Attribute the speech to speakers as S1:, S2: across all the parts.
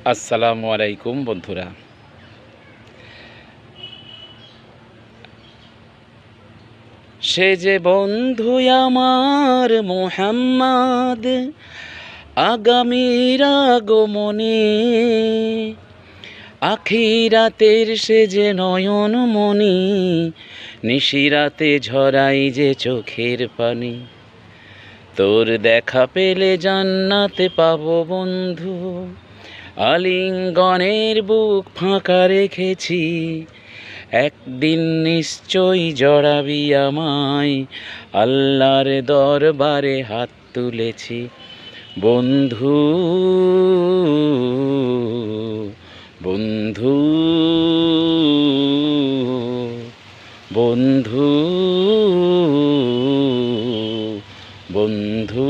S1: আসসালামু আলাইকুম বন্ধুরা। সে যে বন্ধু আমার মোহাম্মদ, আগামীর আগমনে আখিরাতের সে যে নয়নমণি, নিশিরাতে ঝরাই যে চোখের পানি। তোর দেখা পেলে জান্নাতে পাবো বন্ধু, আলিঙ্গনের বুক ফাঁকা রেখেছি। একদিন নিশ্চয়ই জড়াবি আমায়, আল্লাহর দরবারে হাত তুলেছি। বন্ধু বন্ধু বন্ধু বন্ধু।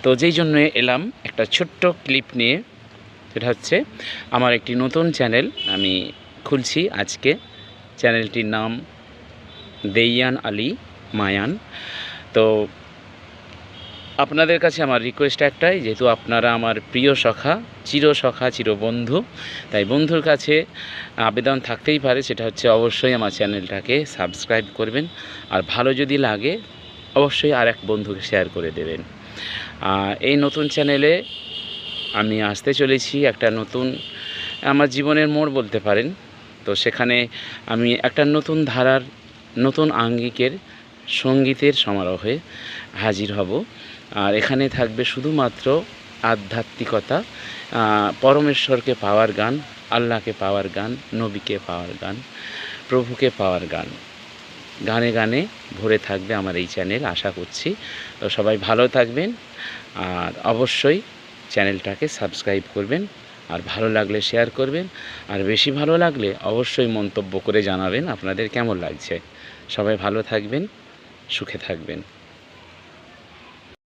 S1: তো যেই জন্য এলাম একটা ছোট্ট ক্লিপ নিয়ে, সেটা হচ্ছে আমার একটি নতুন চ্যানেল আমি খুলছি আজকে। চ্যানেলটির নাম দেইয়ান আলী মায়ান। তো আপনাদের কাছে আমার রিকোয়েস্ট একটাই, যেহেতু আপনারা আমার প্রিয় সখা, চির বন্ধু, তাই বন্ধুর কাছে আবেদন থাকতেই পারে, সেটা হচ্ছে অবশ্যই আমার চ্যানেলটাকে সাবস্ক্রাইব করবেন। আর ভালো যদি লাগে অবশ্যই আর এক বন্ধুকে শেয়ার করে দেবেন। এই নতুন চ্যানেলে আমি আসতে চলেছি একটা নতুন, আমার জীবনের মোড় বলতে পারেন। তো সেখানে আমি একটা নতুন ধারার, নতুন আঙ্গিকের সঙ্গীতের সমারোহে হাজির হব। আর এখানে থাকবে শুধুমাত্র আধ্যাত্মিকতা, পরমেশ্বরকে পাওয়ার গান, আল্লাহকে পাওয়ার গান, নবীকে পাওয়ার গান, প্রভুকে পাওয়ার গান। গানে গানে ভরে থাকবে আমার এই চ্যানেল, আশা করছি। তো সবাই ভালো থাকবেন, আর অবশ্যই চ্যানেলটাকে সাবস্ক্রাইব করবেন, আর ভালো লাগলে শেয়ার করবেন, আর বেশি ভালো লাগলে অবশ্যই মন্তব্য করে জানাবেন আপনাদের কেমন লাগছে। সবাই ভালো থাকবেন, সুখে থাকবেন।